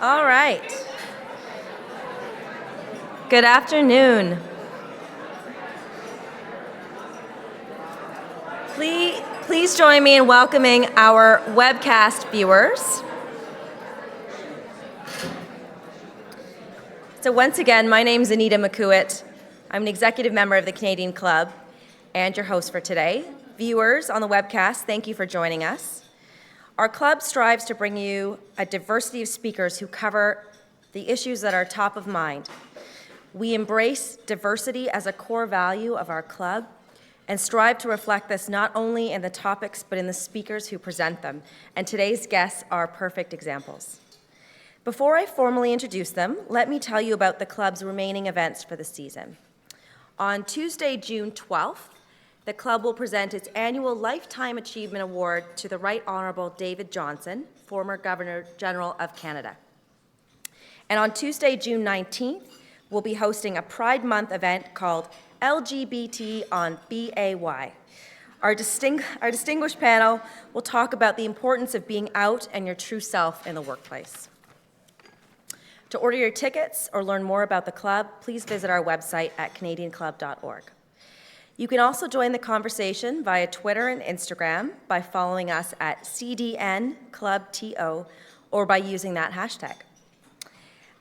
All right. Good afternoon. Please join me in welcoming our webcast viewers. So once again, my name is Anita McCuitt. I'm an executive member of the Canadian Club and your host for today. Viewers on the webcast, thank you for joining us. Our club strives to bring you a diversity of speakers who cover the issues that are top of mind. We embrace diversity as a core value of our club and strive to reflect this not only in the topics but in the speakers who present them, and today's guests are perfect examples. Before I formally introduce them, let me tell you about the club's remaining events for the season. On Tuesday, June 12th, the club will present its annual Lifetime Achievement Award to the Right Honourable David Johnston, former Governor General of Canada. And on Tuesday, June 19th, we'll be hosting a Pride Month event called LGBT on BAY. Our distinguished panel will talk about the importance of being out and your true self in the workplace. To order your tickets or learn more about the club, please visit our website at canadianclub.org. You can also join the conversation via Twitter and Instagram by following us at CDNClubTO or by using that hashtag.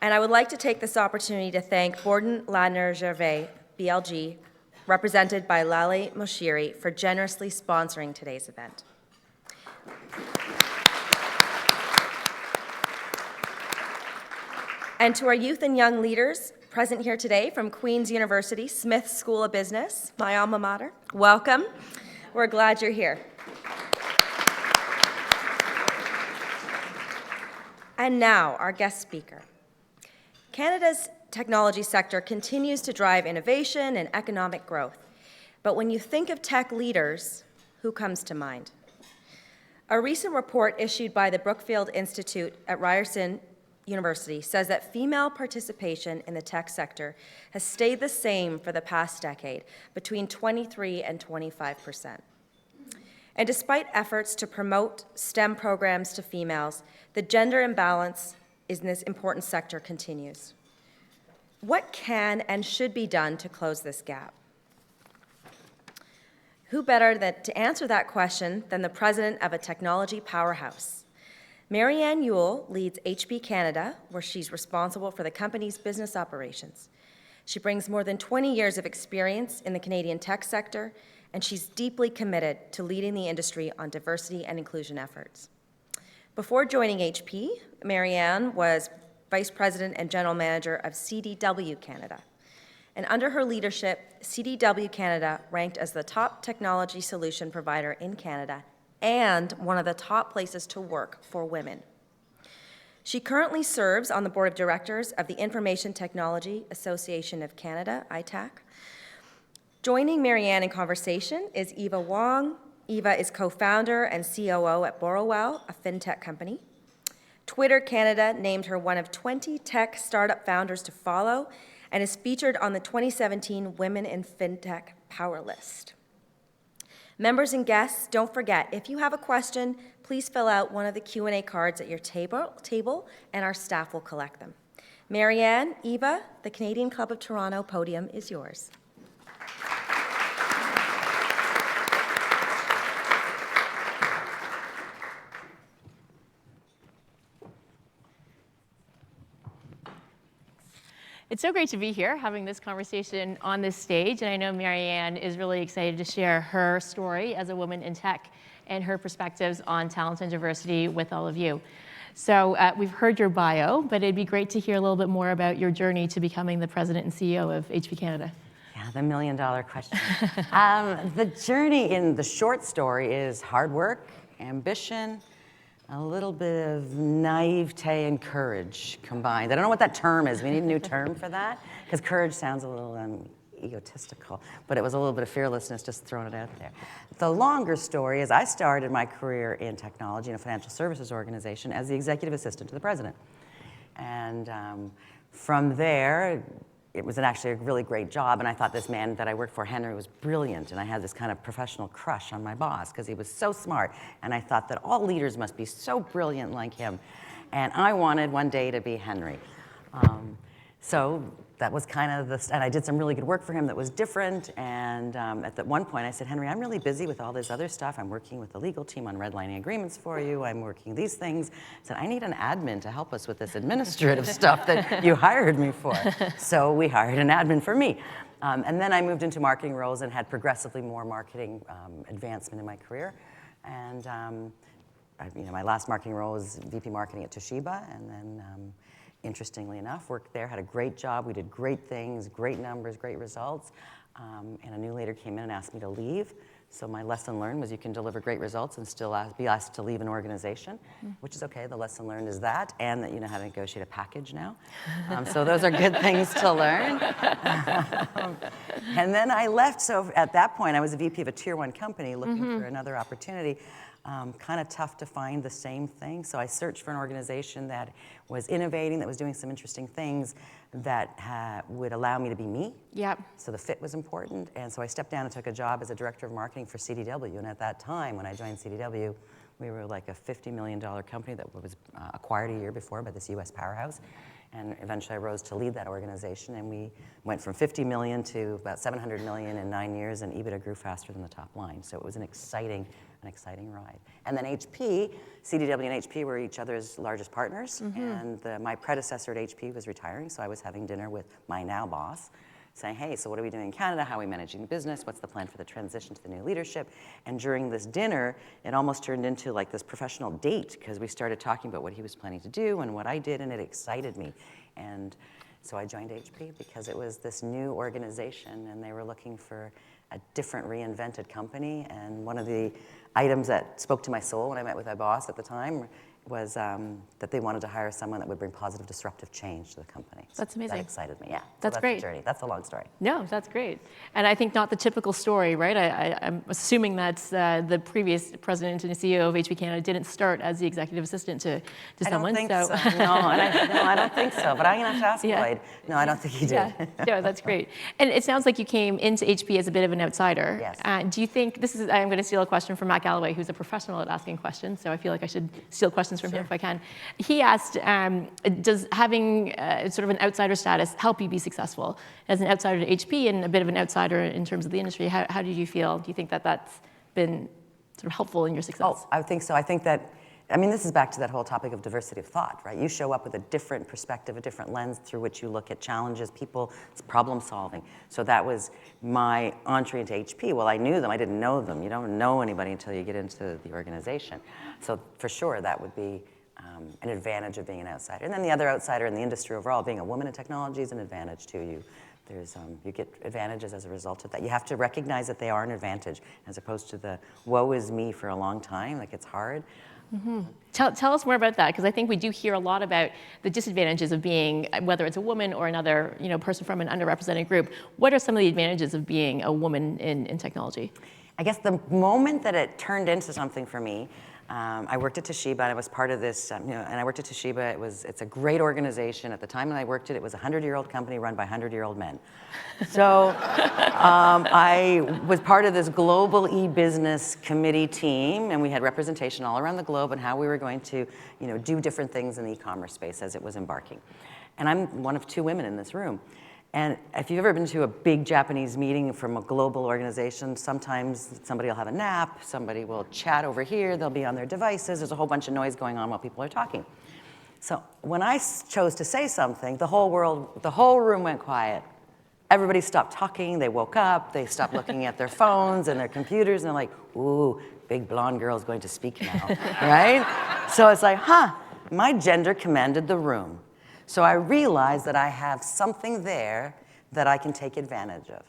And I would like to take this opportunity to thank Borden Ladner Gervais, BLG, represented by Lale Moshiri, for generously sponsoring today's event. And to our youth and young leaders present here today from Queen's University, Smith School of Business, my alma mater, welcome. We're glad you're here. And now, our guest speaker. Canada's technology sector continues to drive innovation and economic growth. But when you think of tech leaders, who comes to mind? A recent report issued by the Brookfield Institute at Ryerson University says that female participation in the tech sector has stayed the same for the past decade, between 23 and 25%. And despite efforts to promote STEM programs to females, the gender imbalance in this important sector continues. What can and should be done to close this gap? Who better to answer that question than the president of a technology powerhouse? Marianne Yule leads HP Canada, where she's responsible for the company's business operations. She brings more than 20 years of experience in the Canadian tech sector, and she's deeply committed to leading the industry on diversity and inclusion efforts. Before joining HP, Marianne was Vice President and General Manager of CDW Canada. And under her leadership, CDW Canada ranked as the top technology solution provider in Canada and one of the top places to work for women. She currently serves on the board of directors of the Information Technology Association of Canada, ITAC. Joining Marianne in conversation is Eva Wong. Eva is co-founder and COO at Borrowell, a fintech company. Twitter Canada named her one of 20 tech startup founders to follow and is featured on the 2017 Women in FinTech Power List. Members and guests, don't forget, if you have a question, please fill out one of the Q&A cards at your table, and our staff will collect them. Marianne, Eva, the Canadian Club of Toronto podium is yours. It's so great to be here having this conversation on this stage, and I know Marianne is really excited to share her story as a woman in tech and her perspectives on talent and diversity with all of you. So we've heard your bio, but it'd be great to hear a little bit more about your journey to becoming the president and CEO of HP Canada. Yeah, the million-dollar question. The journey in the short story is hard work, ambition, a little bit of naivete and courage combined. I don't know what that term is. We need a new term for that, because courage sounds a little egotistical, but it was a little bit of fearlessness, just throwing it out there. The longer story is I started my career in technology in a financial services organization as the executive assistant to the president. And from there, it was actually a really great job, and I thought this man that I worked for, Henry, was brilliant, and I had this kind of professional crush on my boss because he was so smart, and I thought that all leaders must be so brilliant like him. And I wanted one day to be Henry. So that was kind of and I did some really good work for him that was different. And at that one point I said, Henry, I'm really busy with all this other stuff. I'm working with the legal team on redlining agreements for you. I'm working these things. I said, I need an admin to help us with this administrative stuff that you hired me for. So we hired an admin for me. And then I moved into marketing roles and had progressively more marketing advancement in my career. And my last marketing role was VP marketing at Toshiba, and then interestingly enough, worked there, had a great job. We did great things, great numbers, great results. And a new leader came in and asked me to leave. So my lesson learned was you can deliver great results and still be asked to leave an organization, which is okay. The lesson learned is that, and that you know how to negotiate a package now. So those are good things to learn. And then I left. So at that point, I was a VP of a tier 1 company looking for another opportunity. Kind of tough to find the same thing. So I searched for an organization that was innovating, that was doing some interesting things that would allow me to be me. Yep. So the fit was important. And so I stepped down and took a job as a director of marketing for CDW. And at that time, when I joined CDW, we were like a $50 million company that was acquired a year before by this US powerhouse. And eventually I rose to lead that organization, and we went from 50 million to about 700 million in 9 years, and EBITDA grew faster than the top line. So it was an exciting ride. And then HP, CDW and HP were each other's largest partners, and my predecessor at HP was retiring, so I was having dinner with my now boss, saying, hey, so what are we doing in Canada? How are we managing the business? What's the plan for the transition to the new leadership? And during this dinner, it almost turned into like this professional date, because we started talking about what he was planning to do and what I did, and it excited me. And so I joined HP because it was this new organization, and they were looking for a different, reinvented company. And one of the items that spoke to my soul when I met with my boss at the time was that they wanted to hire someone that would bring positive, disruptive change to the company. So that's amazing. That excited me, yeah. That's great. The journey. That's a long story. No, that's great. And I think not the typical story, right? I'm assuming that the previous president and CEO of HP Canada didn't start as the executive assistant to someone. I don't think so. No, I don't think so. But I'm going to have to ask Lloyd. No, I don't think he did. Yeah, no, that's great. And it sounds like you came into HP as a bit of an outsider. Yes. Do you think, I'm going to steal a question from Matt Galloway, who's a professional at asking questions, so I feel like I should steal questions from him if I can. He asked, does having sort of an outsider status help you be successful? As an outsider to HP and a bit of an outsider in terms of the industry, how did you feel? Do you think that that's been sort of helpful in your success? Oh, I think so. I think that, this is back to that whole topic of diversity of thought, right? You show up with a different perspective, a different lens through which you look at challenges, people, problem solving. So that was my entree into HP. Well, I knew them, I didn't know them. You don't know anybody until you get into the organization. So for sure, that would be an advantage of being an outsider. And then the other outsider in the industry overall, being a woman in technology is an advantage too. You get advantages as a result of that. You have to recognize that they are an advantage, as opposed to the woe is me for a long time, like it's hard. Tell us more about that, because I think we do hear a lot about the disadvantages of being, whether it's a woman or another person from an underrepresented group. What are some of the advantages of being a woman in technology? I guess the moment that it turned into something for me, I worked at Toshiba, and I was part of this, and I worked at Toshiba. It's a great organization. At the time that I worked it was a 100-year-old company run by 100-year-old men. So I was part of this global e-business committee team, and we had representation all around the globe on how we were going to, do different things in the e-commerce space as it was embarking. And I'm one of 2 women in this room. And if you've ever been to a big Japanese meeting from a global organization, sometimes somebody will have a nap, somebody will chat over here, they'll be on their devices, there's a whole bunch of noise going on while people are talking. So when I chose to say something, the whole room went quiet. Everybody stopped talking, they woke up, they stopped looking at their phones and their computers, and they're like, ooh, big blonde girl's going to speak now, right? So it's like, my gender commanded the room. So I realized that I have something there that I can take advantage of.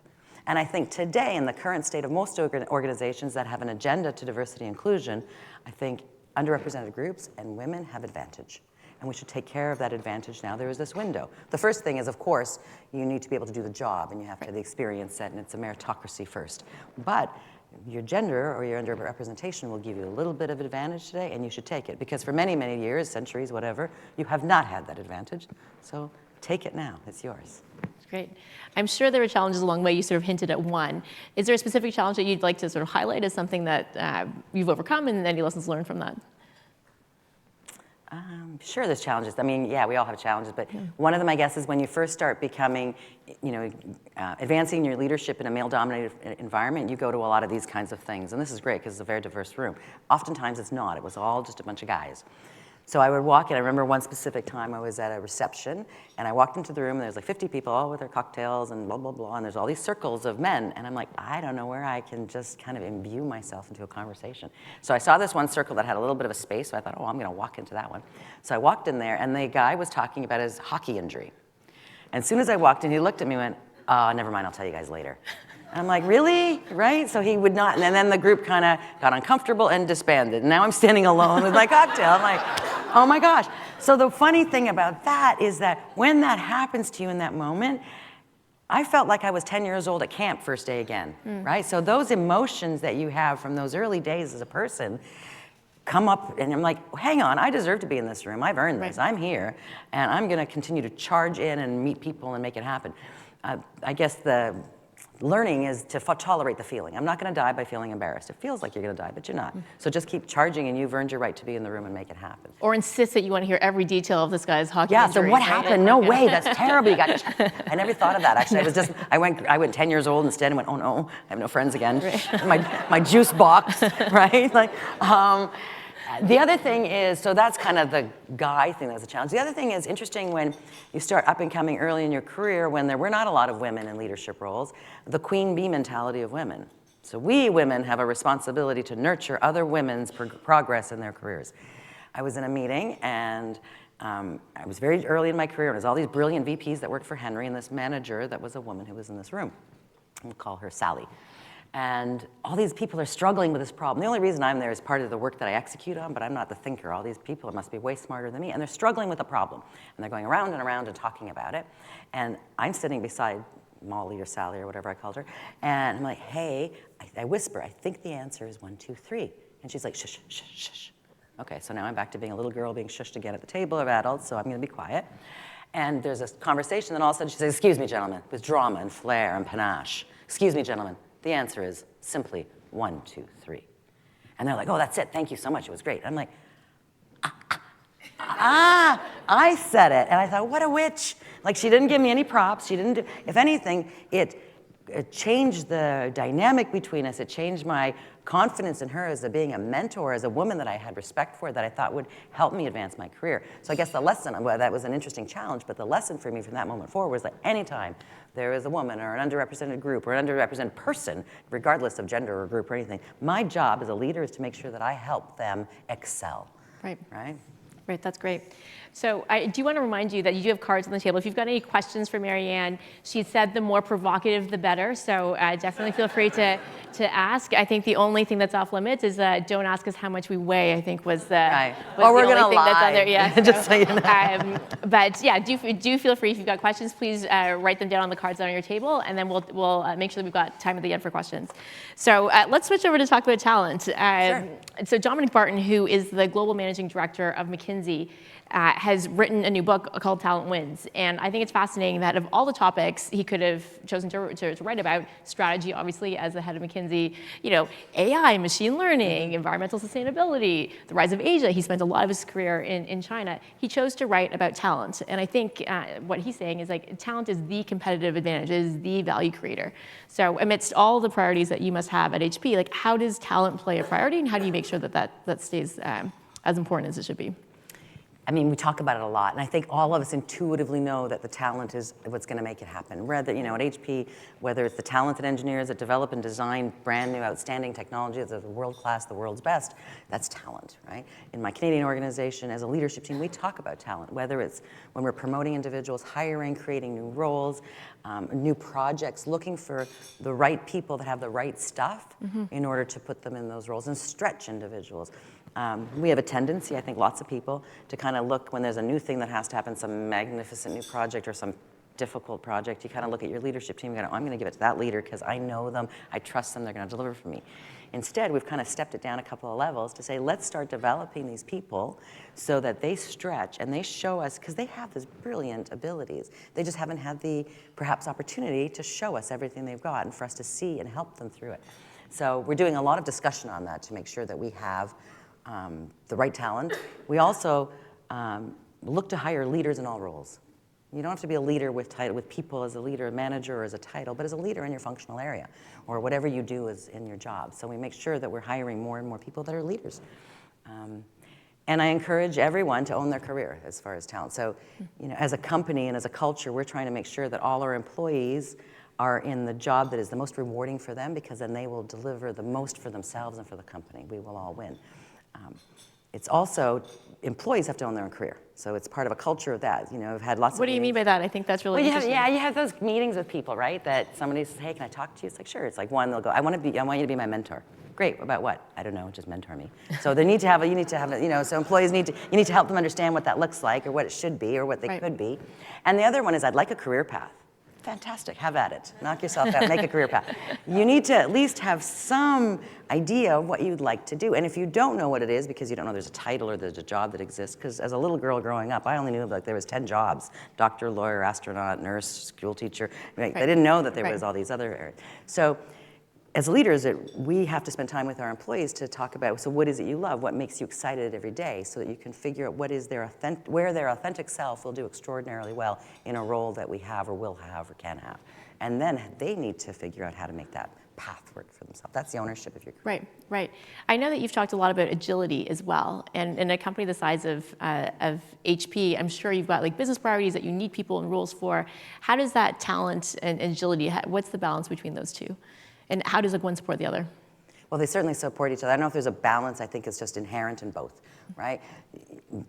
And I think today, in the current state of most organizations that have an agenda to diversity and inclusion, I think underrepresented groups and women have advantage. And we should take care of that advantage now. There is this window. The first thing is, of course, you need to be able to do the job, and you have to have the experience set, and it's a meritocracy first. But your gender or your underrepresentation will give you a little bit of advantage today, and you should take it. Because for many, many years, centuries, whatever, you have not had that advantage. So take it now. It's yours. That's great. I'm sure there were challenges along the way. You sort of hinted at one. Is there a specific challenge that you'd like to sort of highlight as something that you've overcome, and any lessons learned from that? Sure, there's challenges. I mean, yeah, we all have challenges, but one of them, I guess, is when you first start becoming, advancing your leadership in a male-dominated environment, you go to a lot of these kinds of things. And this is great because it's a very diverse room. Oftentimes it's not. It was all just a bunch of guys. So I would walk in. I remember one specific time I was at a reception, and I walked into the room, and there's like 50 people, all with their cocktails and blah, blah, blah, and there's all these circles of men. And I'm like, I don't know where I can just kind of imbue myself into a conversation. So I saw this one circle that had a little bit of a space, so I thought, oh, I'm going to walk into that one. So I walked in there, and the guy was talking about his hockey injury. And as soon as I walked in, he looked at me and went, oh, never mind, I'll tell you guys later. And I'm like, really? Right? So he would not, and then the group kind of got uncomfortable and disbanded. And now I'm standing alone with my cocktail. I'm like, oh my gosh. So the funny thing about that is that when that happens to you in that moment, I felt like I was 10 years old at camp first day again, right? So those emotions that you have from those early days as a person come up, and I'm like, hang on, I deserve to be in this room. I've earned this. I'm here, and I'm going to continue to charge in and meet people and make it happen. I guess the learning is to tolerate the feeling. I'm not going to die by feeling embarrassed. It feels like you're going to die, but you're not. So just keep charging, and you've earned your right to be in the room and make it happen. Or insist that you want to hear every detail of this guy's hockey Yeah, injury. so what happened? No way, that's terrible. You got. I never thought of that, actually. I went 10 years old instead and went, oh no, I have no friends again. My juice box, right? Like, the other thing is, so that's kind of the guy thing that's a challenge. The other thing is interesting when you start up and coming early in your career, when there were not a lot of women in leadership roles, the queen bee mentality of women. So we women have a responsibility to nurture other women's progress in their careers. I was in a meeting, and I was very early in my career, and there was all these brilliant VPs that worked for Henry, and this manager that was a woman who was in this room. We'll call her Sally. And all these people are struggling with this problem. The only reason I'm there is part of the work that I execute on, but I'm not the thinker. All these people must be way smarter than me, and they're struggling with a problem. And they're going around and around and talking about it. And I'm sitting beside Molly or Sally or whatever I called her, and I'm like, hey, I whisper, I think the answer is 1, 2, 3. And she's like, shush, shush, shush. Okay, so now I'm back to being a little girl being shushed again at the table of adults, so I'm gonna be quiet. And there's a conversation, then all of a sudden she says, excuse me, gentlemen, with drama and flair and panache. Excuse me, gentlemen. The answer is simply 1, 2, 3. And they're like, oh, that's it. Thank you so much. It was great. I'm like, I said it. And I thought, what a witch. Like, she didn't give me any props. She didn't do, if anything, it changed the dynamic between us. It changed my confidence in her as being a mentor, as a woman that I had respect for, that I thought would help me advance my career. So I guess the lesson, well, that was an interesting challenge, but the lesson for me from that moment forward was that anytime there is a woman or an underrepresented group or an underrepresented person, regardless of gender or group or anything, my job as a leader is to make sure that I help them excel. Right. Right? Right, that's great. So I do want to remind you that you do have cards on the table. If you've got any questions for Marianne, she said the more provocative, the better. So definitely feel free to ask. I think the only thing that's off limits is don't ask us how much we weigh, I think was the, right. was or we're the going to only thing that's on there. lie. Yeah, Just so you know. But yeah, do feel free if you've got questions, please write them down on the cards on your table, and then we'll make sure that we've got time at the end for questions. So let's switch over to talk about talent. Sure. So Dominic Barton, who is the global managing director of McKinsey, has written a new book called Talent Wins. And I think it's fascinating that of all the topics he could have chosen to write about, strategy, obviously, as the head of McKinsey, AI, machine learning, environmental sustainability, the rise of Asia. He spent a lot of his career in China. He chose to write about talent. And I think what he's saying is like talent is the competitive advantage, is the value creator. So amidst all the priorities that you must have at HP, like how does talent play a priority, and how do you make sure that stays as important as it should be? I mean, we talk about it a lot, and I think all of us intuitively know that the talent is what's going to make it happen. Whether, at HP, whether it's the talented engineers that develop and design brand new, outstanding technology that's world-class, the world's best, that's talent, right? In my Canadian organization, as a leadership team, we talk about talent, whether it's when we're promoting individuals, hiring, creating new roles, new projects, looking for the right people that have the right stuff in order to put them in those roles and stretch individuals. We have a tendency, I think lots of people, to kind of look when there's a new thing that has to happen, some magnificent new project or some difficult project, you kind of look at your leadership team and go, I'm going to give it to that leader because I know them, I trust them, they're going to deliver for me. Instead, we've kind of stepped it down a couple of levels to say, let's start developing these people so that they stretch and they show us, because they have these brilliant abilities. They just haven't had the, perhaps, opportunity to show us everything they've got and for us to see and help them through it. So we're doing a lot of discussion on that to make sure that we have the right talent. We also look to hire leaders in all roles. You don't have to be a leader with people as a leader, a manager, or as a title, but as a leader in your functional area, or whatever you do is in your job. So we make sure that we're hiring more and more people that are leaders. And I encourage everyone to own their career as far as talent. So, as a company and as a culture, we're trying to make sure that all our employees are in the job that is the most rewarding for them, because then they will deliver the most for themselves and for the company. We will all win. It's also, employees have to own their own career. So it's part of a culture of that. I've had lots of What do you mean by that? I think that's really well, interesting. you have those meetings with people, right? That somebody says, hey, can I talk to you? It's like, sure. It's like one, they'll go, I want you to be my mentor. Great, about what? I don't know, just mentor me. So you need to have, so employees you need to help them understand what that looks like, or what it should be, or what they could be. And the other one is, I'd like a career path. Fantastic, have at it. Knock yourself out, make a career path. You need to at least have some idea of what you'd like to do. And if you don't know what it is, because you don't know there's a title or there's a job that exists, because as a little girl growing up, I only knew there was 10 jobs: doctor, lawyer, astronaut, nurse, school teacher. Right? I didn't know that there was all these other areas. So as leaders, we have to spend time with our employees to talk about, so what is it you love? What makes you excited every day, so that you can figure out where their authentic self will do extraordinarily well in a role that we have or will have or can have. And then they need to figure out how to make that path work for themselves. That's the ownership of your career. Right. I know that you've talked a lot about agility as well. And in a company the size of HP, I'm sure you've got business priorities that you need people and roles for. How does that talent and agility, what's the balance between those two? And how does one support the other? Well, they certainly support each other. I don't know if there's a balance. I think it's just inherent in both, right?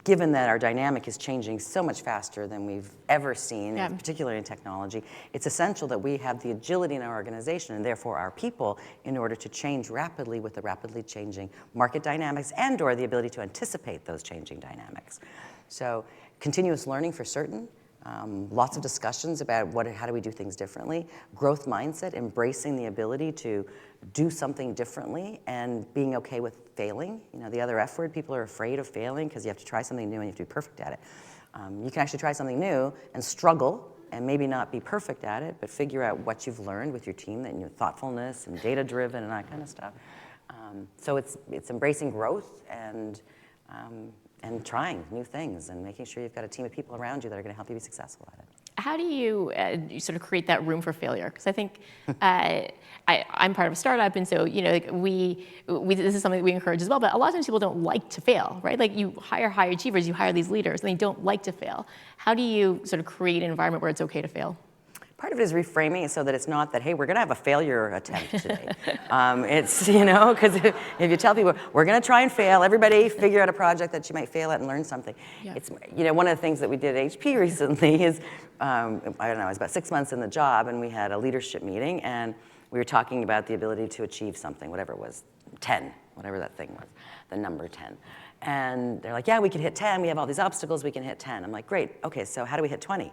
Given that our dynamic is changing so much faster than we've ever seen, particularly in technology, it's essential that we have the agility in our organization, and therefore our people, in order to change rapidly with the rapidly changing market dynamics, and or the ability to anticipate those changing dynamics. So continuous learning for certain. Lots of discussions about how do we do things differently. Growth mindset, embracing the ability to do something differently and being okay with failing. The other F word, people are afraid of failing because you have to try something new and you have to be perfect at it. You can actually try something new and struggle and maybe not be perfect at it, but figure out what you've learned with your team, that thoughtfulness and data-driven and that kind of stuff. So it's embracing growth and trying new things and making sure you've got a team of people around you that are going to help you be successful at it. How do you sort of create that room for failure? Because I think I'm part of a startup, and so we this is something that we encourage as well. But a lot of times people don't like to fail, right? You hire high achievers, you hire these leaders, and they don't like to fail. How do you sort of create an environment where it's okay to fail? Part of it is reframing it so that it's not that, hey, we're going to have a failure attempt today. It's, because if you tell people, we're going to try and fail, everybody figure out a project that you might fail at and learn something. Yeah. It's, one of the things that we did at HP recently is, I don't know, I was about 6 months in the job, and we had a leadership meeting, and we were talking about the ability to achieve something, whatever it was, 10, whatever that thing was, the number 10. And they're like, yeah, we can hit 10, we have all these obstacles, we can hit 10. I'm like, great, okay, so how do we hit 20?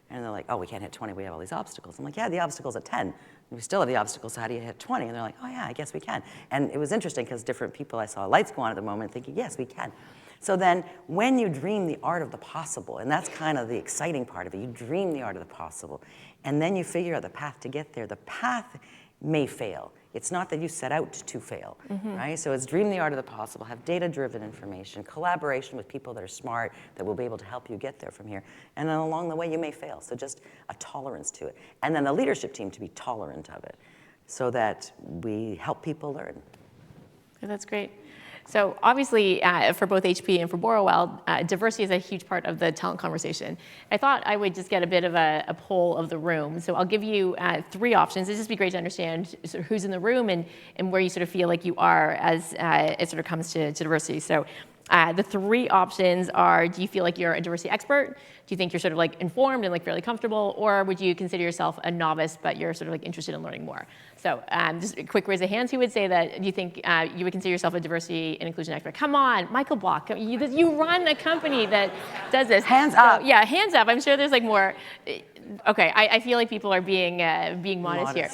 And they're like, oh, we can't hit 20, we have all these obstacles. I'm like, yeah, the obstacle's at 10. We still have the obstacles, so how do you hit 20? And they're like, oh yeah, I guess we can. And it was interesting because different people, I saw lights go on at the moment thinking, yes, we can. So then when you dream the art of the possible, and that's kind of the exciting part of it, you dream the art of the possible, and then you figure out the path to get there. The path may fail. It's not that you set out to fail, right? So it's dream the art of the possible, have data-driven information, collaboration with people that are smart, that will be able to help you get there from here. And then along the way, you may fail. So just a tolerance to it. And then the leadership team to be tolerant of it so that we help people learn. Yeah, that's great. So obviously, for both HP and for Borrowell, diversity is a huge part of the talent conversation. I thought I would just get a bit of a poll of the room. So I'll give you 3 options. It'd just be great to understand sort of who's in the room and where you sort of feel like you are as it sort of comes to diversity. So the 3 options are: do you feel like you're a diversity expert? Do you think you're sort of informed and fairly comfortable? Or would you consider yourself a novice, but you're sort of interested in learning more? So just a quick raise of hands. Who would say that you think you would consider yourself a diversity and inclusion expert? Come on, Michael Block. You run a company that does this. Hands up. Yeah, hands up. I'm sure there's more. Okay, I feel like people are being modest here.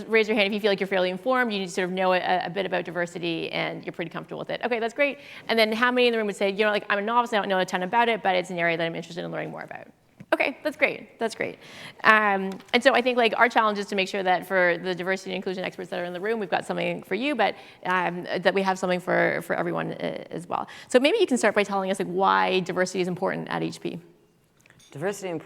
Raise your hand if you feel like you're fairly informed, you sort of know a bit about diversity, and you're pretty comfortable with it. Okay, that's great. And then how many in the room would say, I'm a novice, I don't know a ton about it, but it's an area that I'm interested in learning more about? Okay, that's great. That's great. And so I think like our challenge is to make sure that for the diversity and inclusion experts that are in the room, we've got something for you, but that we have something for everyone as well. So maybe you can start by telling us like why diversity is important at HP. Diversity and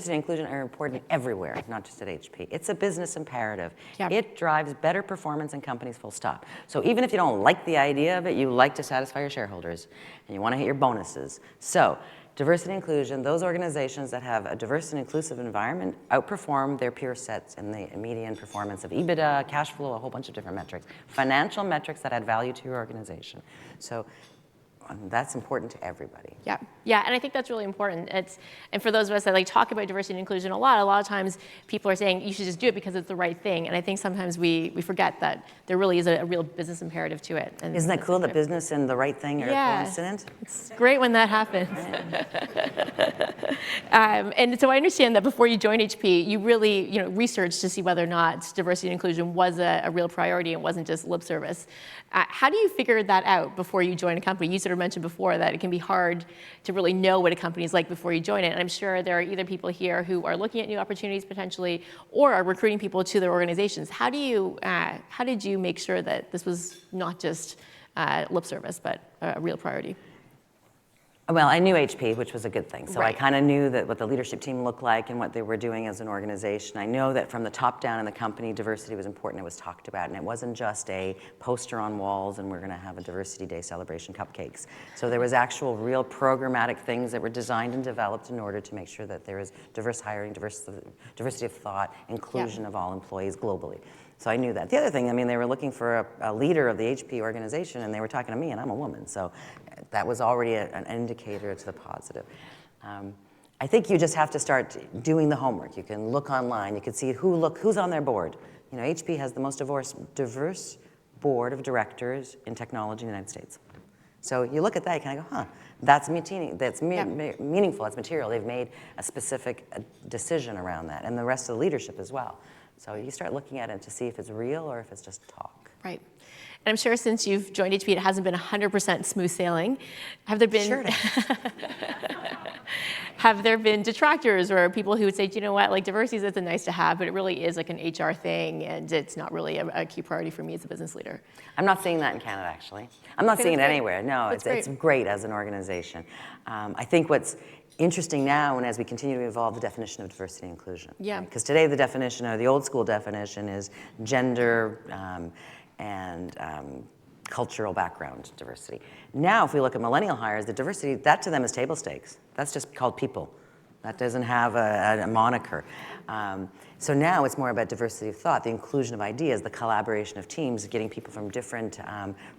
inclusion are important everywhere, not just at HP. It's a business imperative. Yeah. It drives better performance in companies, full stop. So even if you don't like the idea of it, you like to satisfy your shareholders, and you want to hit your bonuses. So diversity and inclusion, those organizations that have a diverse and inclusive environment outperform their peer sets in the median performance of EBITDA, cash flow, a whole bunch of different metrics, financial metrics that add value to your organization. So that's important to everybody. Yeah, yeah, and I think that's really important. And for those of us that like talk about diversity and inclusion a lot of times people are saying you should just do it because it's the right thing. And I think sometimes we forget that there really is a real business imperative to it. And isn't that cool that business and the right thing are coincident? It's great when that happens. And so I understand that before you joined HP, you really researched to see whether or not diversity and inclusion was a real priority and wasn't just lip service. How do you figure that out before you join a company? You sort of mentioned before that it can be hard to really know what a company is like before you join it. And I'm sure there are either people here who are looking at new opportunities potentially or are recruiting people to their organizations. How did you make sure that this was not just lip service, but a real priority? Well, I knew HP, which was a good thing. So Right. I kind of knew that what the leadership team looked like and what they were doing as an organization. I know that from the top down in the company, diversity was important. It was talked about, and it wasn't just a poster on walls and we're going to have a Diversity Day celebration cupcakes. So there was actual real programmatic things that were designed and developed in order to make sure that there is diverse hiring, diversity of thought, inclusion of all employees globally. So I knew that. The other thing, I mean, they were looking for a leader of the HP organization, and they were talking to me, and I'm a woman. So that was already an indicator to the positive. I think you just have to start doing the homework. You can look online. You can see who's on their board. HP has the most diverse board of directors in technology in the United States. So you look at that, you kind of go, that's meaningful, that's material. They've made a specific decision around that, and the rest of the leadership as well. So you start looking at it to see if it's real or if it's just talk. Right. And I'm sure since you've joined HP, it hasn't been 100% smooth sailing. Have there been Sure. have there been detractors or people who would say, you know what, like diversity is a nice to have, but it really is like an HR thing, and it's not really a key priority for me as a business leader? I'm not seeing that in Canada, actually. I'm not seeing it anywhere. No, it's great as an organization. I think what's interesting now, and as we continue to evolve the definition of diversity and inclusion. Yeah. Because today the definition, or the old school definition, is gender and cultural background diversity. Now, if we look at millennial hires, the diversity, that to them is table stakes. That's just called people. That doesn't have a moniker. So now it's more about diversity of thought, the inclusion of ideas, the collaboration of teams, getting people from different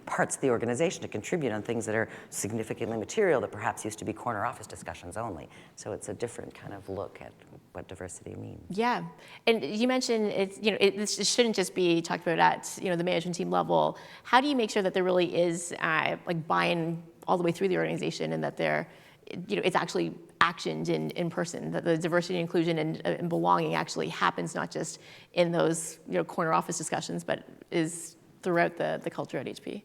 parts of the organization to contribute on things that are significantly material that perhaps used to be corner office discussions only. So it's a different kind of look at what diversity means. Yeah, and you mentioned it shouldn't just be talked about at the management team level. How do you make sure that there really is like buy-in all the way through the organization, and that it's actually actioned in person, that the diversity, inclusion, and belonging actually happens not just in those corner office discussions, but is throughout the culture at HP?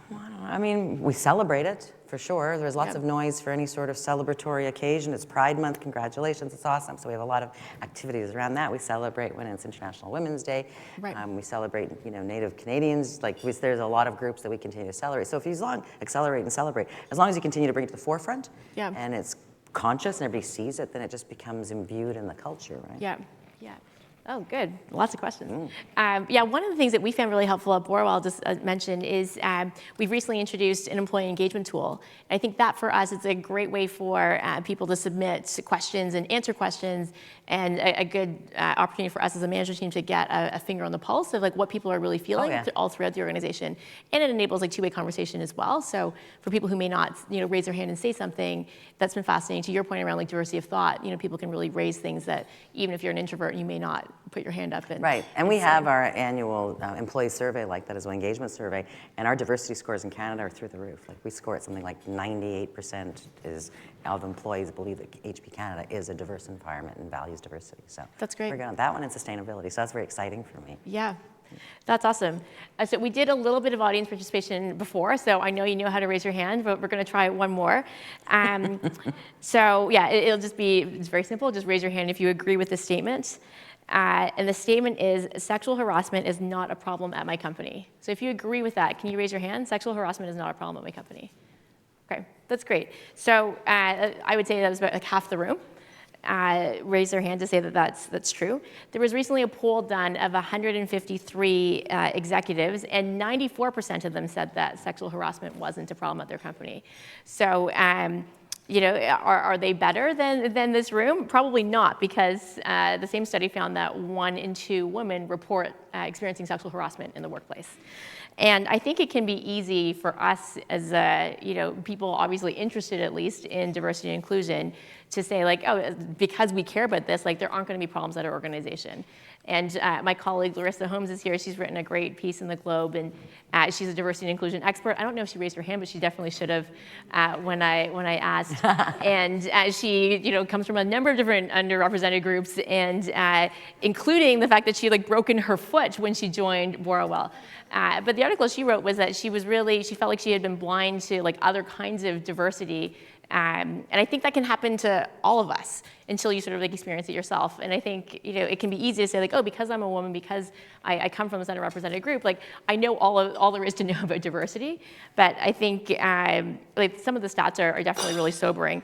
Well, I mean, we celebrate it, for sure. There's lots of noise for any sort of celebratory occasion. It's Pride Month, congratulations, it's awesome. So we have a lot of activities around that. We celebrate when it's International Women's Day. Right. We celebrate, Native Canadians. There's a lot of groups that we continue to celebrate. So if you accelerate and celebrate, as long as you continue to bring it to the forefront, and it's conscious and everybody sees it, then it just becomes imbued in the culture, right? Yeah, yeah. Oh, good. Lots of questions. One of the things that we found really helpful at Borwell, I'll just mention, is we've recently introduced an employee engagement tool. And I think that for us, it's a great way for people to submit questions and answer questions, and a good opportunity for us as a management team to get a finger on the pulse of like what people are really feeling all throughout the organization. And it enables like two-way conversation as well. So for people who may not raise their hand and say something, that's been fascinating. To your point around like diversity of thought, people can really raise things that even if you're an introvert, you may not put your hand up. And we have our annual employee survey like that as well, engagement survey, and our diversity scores in Canada are through the roof. Like we score at something like 98% of employees believe that HP Canada is a diverse environment and values diversity. So that's great. We're good on that one and sustainability. So that's very exciting for me. Yeah. That's awesome. So we did a little bit of audience participation before, so I know you know how to raise your hand, but we're going to try it one more. So yeah, it'll just be, it's very simple. Just raise your hand if you agree with the statement. And the statement is, sexual harassment is not a problem at my company. So if you agree with that, can you raise your hand? Sexual harassment is not a problem at my company. Okay, that's great. So I would say that was about like half the room. Raise their hand to say that that's true. There was recently a poll done of 153 executives, and 94% of them said that sexual harassment wasn't a problem at their company. So, you know, are they better than this room? Probably not, because the same study found that 1 in 2 women report experiencing sexual harassment in the workplace. And I think it can be easy for us as, you know, people obviously interested at least in diversity and inclusion to say like, oh, because we care about this, like there aren't going to be problems at our organization. And my colleague Larissa Holmes is here. She's written a great piece in the Globe, and she's a diversity and inclusion expert. I don't know if she raised her hand, but she definitely should have when I asked. And she, you know, comes from a number of different underrepresented groups, and including the fact that she like broken her foot when she joined Borrowell. But the article she wrote was that she felt like she had been blind to like other kinds of diversity. And I think that can happen to all of us until you sort of like experience it yourself. And I think, you know, it can be easy to say like, oh, because I'm a woman, because I come from this underrepresented group, like I know all there is to know about diversity. But I think like some of the stats are definitely really sobering.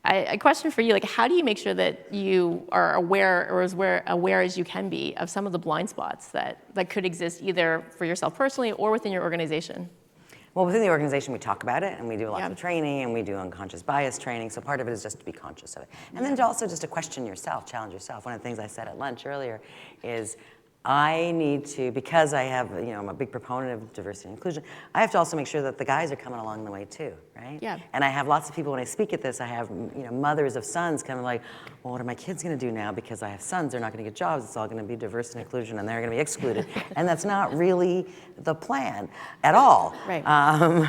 A question for you, like how do you make sure that you are aware, or as aware as you can be, of some of the blind spots that could exist either for yourself personally or within your organization? Well, within the organization, we talk about it, and we do lots of training, and we do unconscious bias training, so part of it is just to be conscious of it. And then also just to question yourself, challenge yourself. One of the things I said at lunch earlier is I need to, because I have, you know, I'm a big proponent of diversity and inclusion, I have to also make sure that the guys are coming along the way too, right? Yeah. And I have lots of people, when I speak at this, I have, you know, mothers of sons kind of like, well, what are my kids going to do now? Because I have sons, they're not going to get jobs, it's all going to be diversity and inclusion, and they're going to be excluded. And that's not really the plan at all. Right.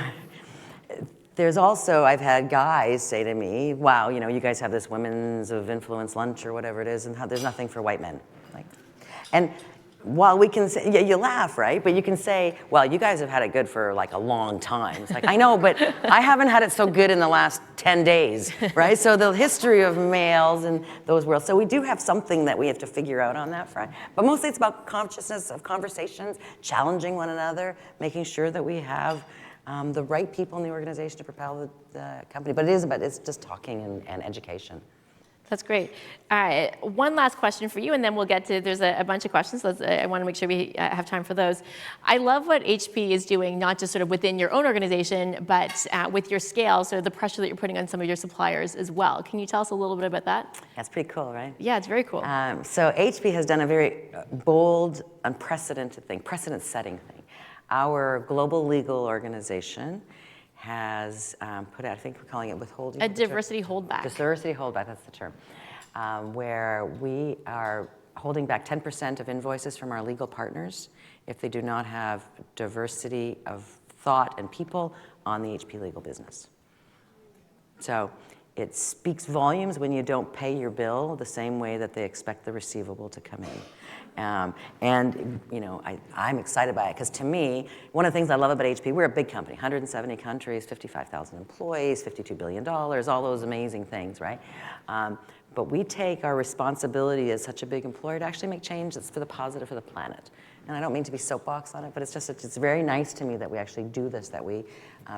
There's also, I've had guys say to me, wow, you know, you guys have this women's of influence lunch or whatever it is, and there's nothing for white men. Like, and while we can say, yeah, you laugh, right? But you can say, well, you guys have had it good for like a long time. It's like, I know, but I haven't had it so good in the last 10 days, right? So the history of males and those worlds. So we do have something that we have to figure out on that front. But mostly it's about consciousness of conversations, challenging one another, making sure that we have the right people in the organization to propel the company. But it's just talking and education. That's great. One last question for you, and then we'll get to, there's a bunch of questions. I want to make sure we have time for those. I love what HP is doing, not just sort of within your own organization, but with your scale, so the pressure that you're putting on some of your suppliers as well. Can you tell us a little bit about that? That's pretty cool, right? Yeah, it's very cool. So HP has done a very bold, unprecedented thing, precedent-setting thing. Our global legal organization has put out, I think we're calling it withholding. A diversity holdback. Diversity holdback, that's the term. Where we are holding back 10% of invoices from our legal partners if they do not have diversity of thought and people on the HP legal business. So it speaks volumes when you don't pay your bill the same way that they expect the receivable to come in. And you know, I'm excited by it because to me, one of the things I love about HP, we're a big company, 170 countries, 55,000 employees, $52 billion, all those amazing things, right? But we take our responsibility as such a big employer to actually make change that's for the positive for the planet. And I don't mean to be soapbox on it, but it's very nice to me that we actually do this, that we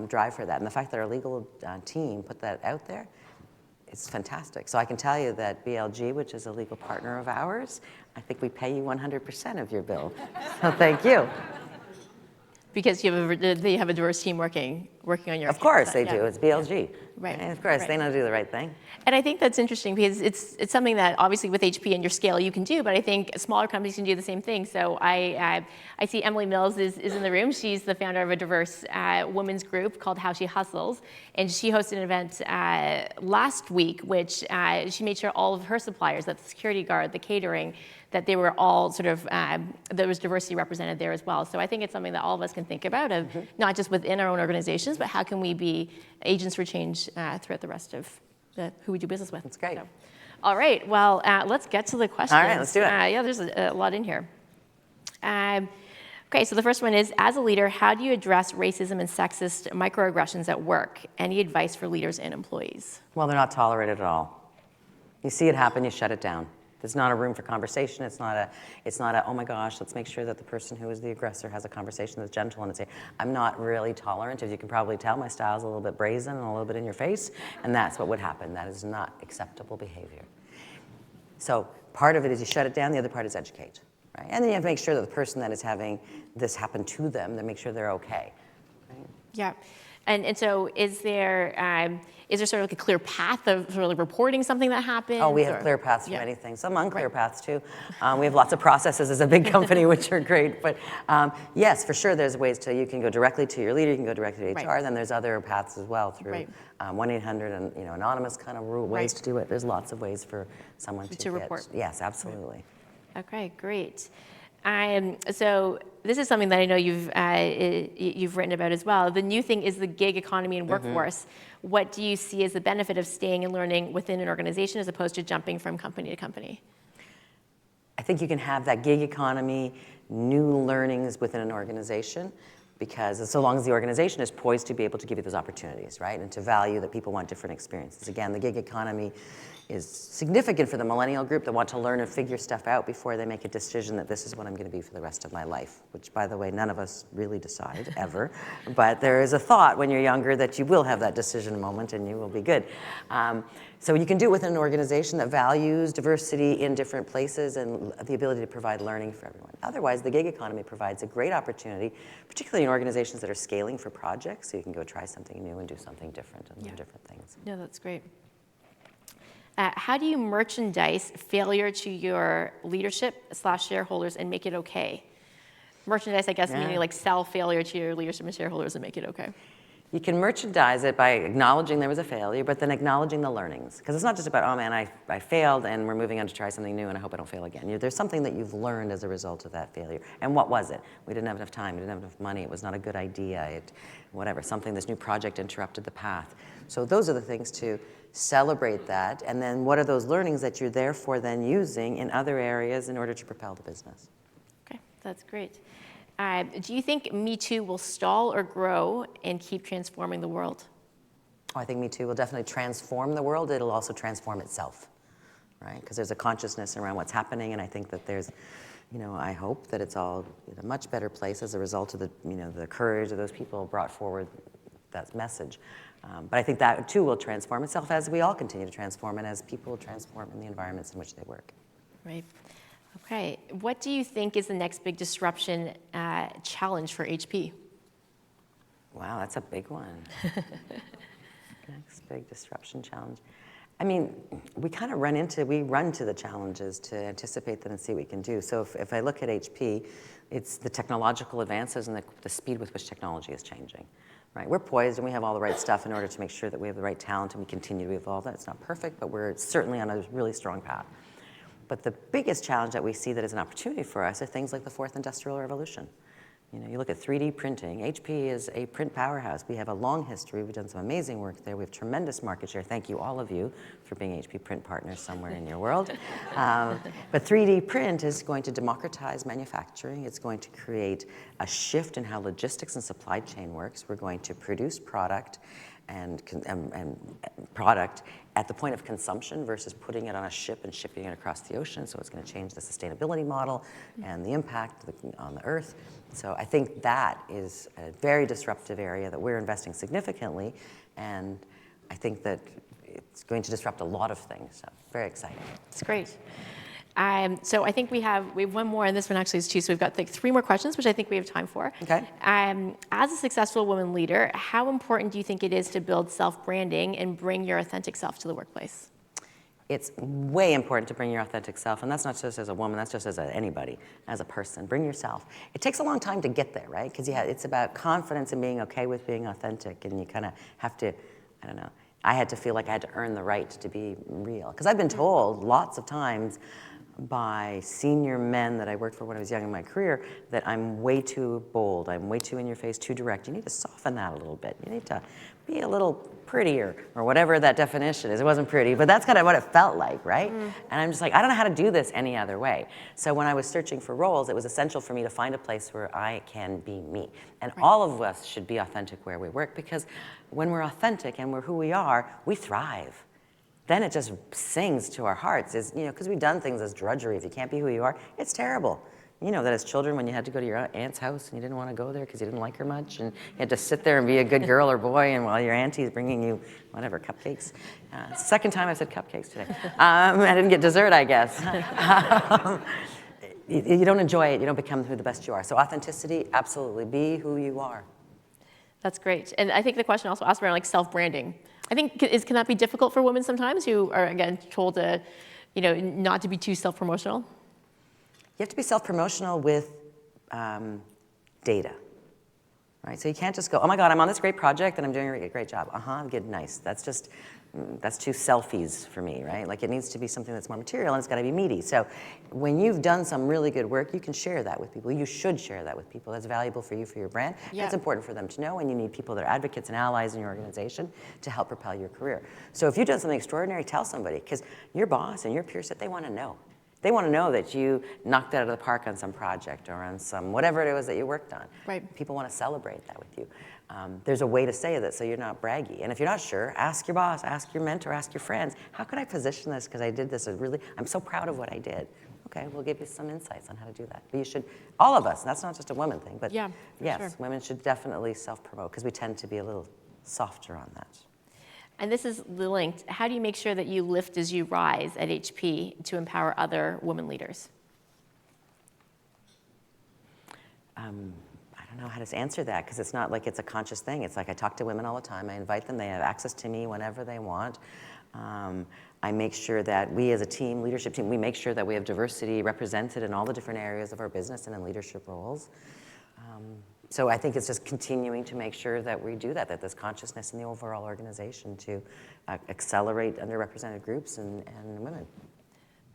drive for that. And the fact that our legal team put that out there, it's fantastic. So I can tell you that BLG, which is a legal partner of ours, I think we pay you 100% of your bill. So thank you. Because they have a diverse team working on your. Of course they do. It's BLG. Right. And of course, they know to do the right thing. And I think that's interesting because it's something that obviously with HP and your scale you can do, but I think smaller companies can do the same thing. So I see Emily Mills is in the room. She's the founder of a diverse women's group called How She Hustles, and she hosted an event last week, which she made sure all of her suppliers, that the security guard, the catering, that they were all sort of, there was diversity represented there as well. So I think it's something that all of us can think about, of not just within our own organizations, but how can we be agents for change throughout the rest of who we do business with. That's great. So, all right, well, let's get to the questions. All right, let's do it. Yeah, there's a lot in here. Okay, so the first one is, as a leader, how do you address racism and sexist microaggressions at work? Any advice for leaders and employees? Well, they're not tolerated at all. You see it happen, you shut it down. There's not a room for conversation. It's not a, oh my gosh, let's make sure that the person who is the aggressor has a conversation that's gentle and say, I'm not really tolerant. As you can probably tell, my style's a little bit brazen and a little bit in your face, and that's what would happen. That is not acceptable behavior. So part of it is you shut it down, the other part is educate, right? And then you have to make sure that the person that is having this happen to them, to make sure they're okay. Right? Yeah. And so is there sort of like a clear path of sort of like reporting something that happens? Oh, we have clear paths for Yeah. many things. Some unclear paths too. We have lots of processes as a big company, which are great. But yes, for sure, there's ways to, you can go directly to your leader, you can go directly to HR, Right. then there's other paths as well through Right. 1-800 and anonymous kind of ways Right. to do it. There's lots of ways for someone to get, report. Yes, absolutely. Okay, great. So this is something that I know you've written about as well. The new thing is the gig economy and workforce. What do you see as the benefit of staying and learning within an organization as opposed to jumping from company to company? I think you can have that gig economy, new learnings within an organization, because so long as the organization is poised to be able to give you those opportunities, right? And to value that people want different experiences. Again, the gig economy is significant for the millennial group that want to learn and figure stuff out before they make a decision that this is what I'm going to be for the rest of my life, which, by the way, none of us really decide ever. But there is a thought when you're younger that you will have that decision moment and you will be good. So you can do it within an organization that values diversity in different places and the ability to provide learning for everyone. Otherwise, the gig economy provides a great opportunity, particularly in organizations that are scaling for projects, so you can go try something new and do something different and learn different things. No, that's great. How do you merchandise failure to your leadership/shareholders and make it okay? Merchandise, I guess, meaning like sell failure to your leadership and shareholders and make it okay. You can merchandise it by acknowledging there was a failure, but then acknowledging the learnings. Because it's not just about, oh man, I failed and we're moving on to try something new and I hope I don't fail again. There's something that you've learned as a result of that failure. And what was it? We didn't have enough time, we didn't have enough money, it was not a good idea, whatever, this new project interrupted the path. So those are the things to celebrate that, and then what are those learnings that you're therefore then using in other areas in order to propel the business? Okay, that's great. Do you think Me Too will stall or grow and keep transforming the world? Oh, I think Me Too will definitely transform the world. It'll also transform itself, right? Because there's a consciousness around what's happening, and I think that there's, I hope that it's all in a much better place as a result of the courage of those people brought forward that message. But I think that too will transform itself as we all continue to transform and as people transform in the environments in which they work. Right. Okay. What do you think is the next big disruption challenge for HP? Wow, that's a big one. Next big disruption challenge. I mean, we run to the challenges to anticipate them and see what we can do. So if I look at HP, it's the technological advances and the speed with which technology is changing. Right, we're poised and we have all the right stuff in order to make sure that we have the right talent and we continue to evolve. That's not perfect, but we're certainly on a really strong path. But the biggest challenge that we see that is an opportunity for us are things like the fourth industrial revolution. You look at 3D printing. HP is a print powerhouse. We have a long history. We've done some amazing work there. We have tremendous market share. Thank you, all of you, for being HP print partners somewhere in your world. But 3D print is going to democratize manufacturing. It's going to create a shift in how logistics and supply chain works. We're going to produce product and product at the point of consumption versus putting it on a ship and shipping it across the ocean. So it's going to change the sustainability model and the impact on the earth. So I think that is a very disruptive area that we're investing significantly, and I think that it's going to disrupt a lot of things. So very exciting. It's great. So I think we have one more, and this one actually is two. So we've got 3 more questions, which I think we have time for. Okay. As a successful woman leader, how important do you think it is to build self-branding and bring your authentic self to the workplace? It's way important to bring your authentic self, and that's not just as a woman, that's just as anybody, as a person. Bring yourself. It takes a long time to get there, right? Because it's about confidence and being okay with being authentic, and you kind of have to, I don't know, I had to feel like I had to earn the right to be real. Because I've been told lots of times by senior men that I worked for when I was young in my career that I'm way too bold, I'm way too in your face, too direct. You need to soften that a little bit. You need to be a little prettier, or whatever that definition is. It wasn't pretty, but that's kind of what it felt like, right? And I'm just like, I don't know how to do this any other way. So when I was searching for roles, it was essential for me to find a place where I can be me. And all of us should be authentic where we work, because when we're authentic and we're who we are, we thrive. Then it just sings to our hearts, is, you know, because we've done things as drudgery. If you can't be who you are, it's terrible. You know that as children, when you had to go to your aunt's house and you didn't want to go there because you didn't like her much, and you had to sit there and be a good girl or boy, and while your auntie's bringing you, whatever, cupcakes. Second time I've said cupcakes today. I didn't get dessert, I guess. You don't enjoy it. You don't become who the best you are. So authenticity, absolutely. Be who you are. That's great. And I think the question also asked around like self-branding. I think, can that be difficult for women sometimes who are, again, told to, you know, not to be too self-promotional? You have to be self-promotional with data, right? So you can't just go, oh my God, I'm on this great project and I'm doing a great job. Good, nice. That's too selfies for me, right? Like, it needs to be something that's more material, and it's got to be meaty. So when you've done some really good work, you can share that with people. You should share that with people. That's valuable for you, for your brand. Yeah. It's important for them to know, and you need people that are advocates and allies in your organization to help propel your career. So if you've done something extraordinary, tell somebody, because your boss and your peer set, they want to know. They want to know that you knocked it out of the park on some project or on some whatever it was that you worked on. Right. People want to celebrate that with you. There's a way to say that so you're not braggy. And if you're not sure, ask your boss, ask your mentor, ask your friends. How could I position this because I did this? I'm so proud of what I did. Okay, we'll give you some insights on how to do that. But you should, all of us, that's not just a woman thing, but yes, sure. Women should definitely self-promote because we tend to be a little softer on that. And this is linked. How do you make sure that you lift as you rise at HP to empower other women leaders? I don't know how to answer that, because it's not like it's a conscious thing. It's like I talk to women all the time. I invite them. They have access to me whenever they want. I make sure that we as a team, leadership team, we make sure that we have diversity represented in all the different areas of our business and in leadership roles. So I think it's just continuing to make sure that we do that there's consciousness in the overall organization to accelerate underrepresented groups and women.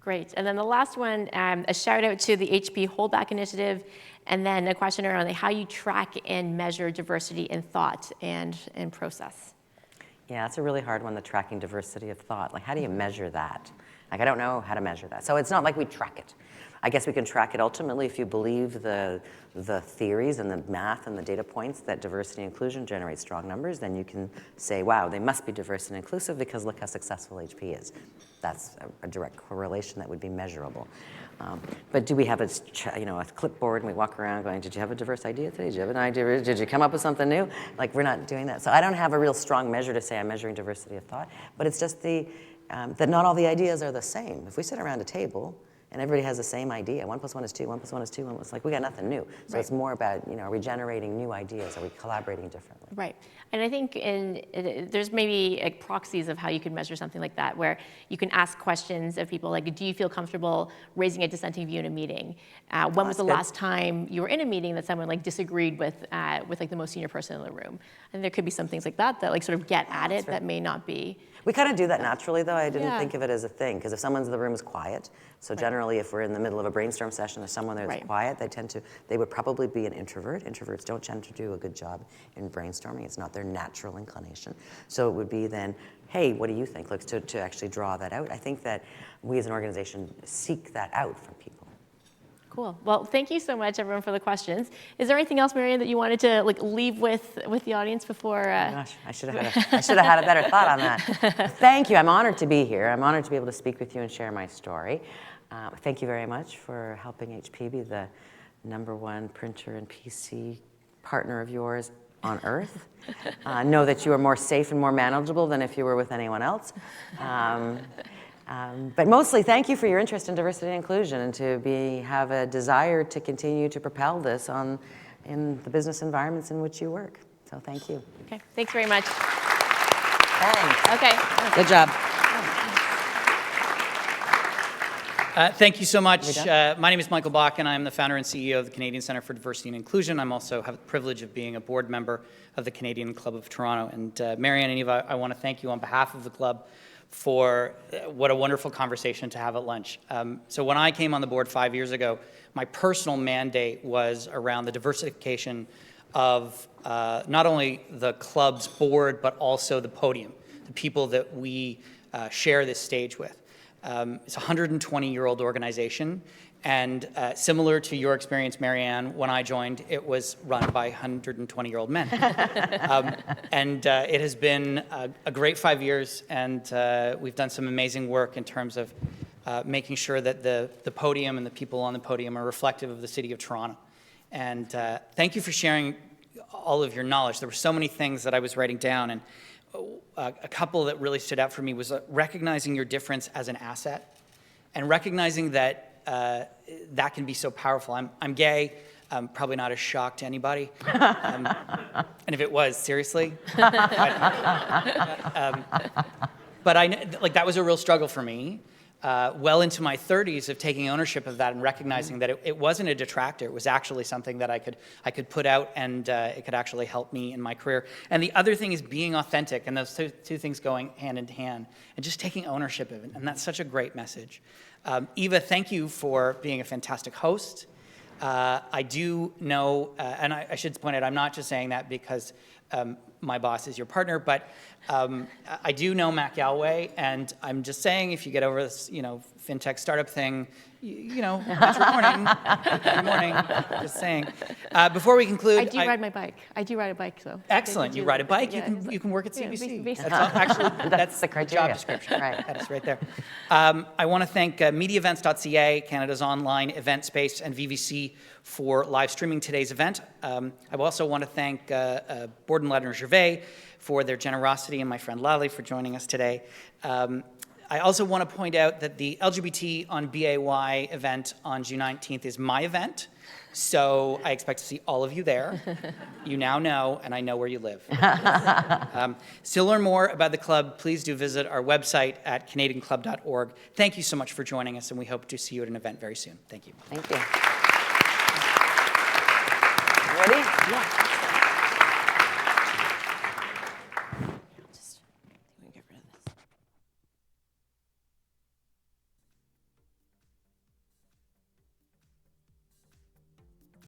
Great. And then the last one, a shout out to the HP Holdback Initiative, and then a question around how you track and measure diversity in thought and process. Yeah, that's a really hard one, the tracking diversity of thought. Like, how do you measure that? Like, I don't know how to measure that. So it's not like we track it. I guess we can track it ultimately if you believe the theories and the math and the data points that diversity and inclusion generate strong numbers, then you can say, wow, they must be diverse and inclusive because look how successful HP is. That's a direct correlation that would be measurable. But do we have a clipboard and we walk around going, did you have a diverse idea today? Did you have an idea? Did you come up with something new? Like, we're not doing that. So I don't have a real strong measure to say I'm measuring diversity of thought, but it's just that not all the ideas are the same. If we sit around a table and everybody has the same idea, 1 + 1 is 2, 1 + 1 is 2, it's like we got nothing new. So It's more about, are we generating new ideas? Are we collaborating differently? Right. And I think there's maybe proxies of how you could measure something like that, where you can ask questions of people like, do you feel comfortable raising a dissenting view in a meeting? When was the last time you were in a meeting that someone disagreed with the most senior person in the room? And there could be some things like that sort of get at it that may not be. We kind of do that naturally, though. I didn't think of it as a thing, because if someone's in the room is quiet, so generally if we're in the middle of a brainstorm session, there's someone there that's quiet, they would probably be an introvert. Introverts don't tend to do a good job in brainstorming. It's not their natural inclination. So it would be then, hey, what do you think? Like, to actually draw that out. I think that we as an organization seek that out from people. Cool. Well, thank you so much, everyone, for the questions. Is there anything else, Marianne, that you wanted to leave with the audience before? Oh gosh, I should have had a better thought on that. Thank you. I'm honored to be here. I'm honored to be able to speak with you and share my story. Thank you very much for helping HP be the #1 printer and PC partner of yours on Earth. Know that you are more safe and more manageable than if you were with anyone else. But mostly, thank you for your interest in diversity and inclusion, and to have a desire to continue to propel this in the business environments in which you work. So thank you. Okay, thanks very much. Thanks. Okay. Good job. Thank you so much. My name is Michael Bach, and I'm the founder and CEO of the Canadian Centre for Diversity and Inclusion. I'm also have the privilege of being a board member of the Canadian Club of Toronto. And Marianne and Eva, I want to thank you on behalf of the club for what a wonderful conversation to have at lunch. So when I came on the board 5 years ago, my personal mandate was around the diversification of not only the club's board, but also the podium, the people that we share this stage with. It's a 120-year-old organization, and similar to your experience, Marianne, when I joined, it was run by 120-year-old men. And it has been a great 5 years, and we've done some amazing work in terms of making sure that the podium and the people on the podium are reflective of the City of Toronto. And thank you for sharing all of your knowledge. There were so many things that I was writing down, and a couple that really stood out for me was recognizing your difference as an asset and recognizing that that can be so powerful. I'm gay, probably not a shock to anybody. And if it was, seriously. But that was a real struggle for me. Well into my 30s of taking ownership of that and recognizing that it wasn't a detractor. It was actually something that I could put out, and it could actually help me in my career. And the other thing is being authentic, and those two things going hand in hand, and just taking ownership of it. And that's such a great message. Eva, thank you for being a fantastic host. I do know, and I should point out, I'm not just saying that because my boss is your partner, but I do know Mac Galway, and I'm just saying, if you get over this, fintech startup thing, that's your morning. Good morning. Just saying. Before we conclude, I do ride my bike. I do ride a bike, though. Excellent. You ride a bike. Yeah, you can work at CBC. basically. That's the criteria. Job description. Right. That is right there. I want to thank MediaEvents.ca, Canada's online event space, and VVC for live streaming today's event. I also want to thank Borden Ledner Gervais for their generosity, and my friend Lally for joining us today. I also want to point out that the LGBT on BAY event on June 19th is my event, so I expect to see all of you there. You now know, and I know where you live. To learn more about the club, please do visit our website at canadianclub.org. Thank you so much for joining us, and we hope to see you at an event very soon. Thank you. Thank you. Ready? Yeah.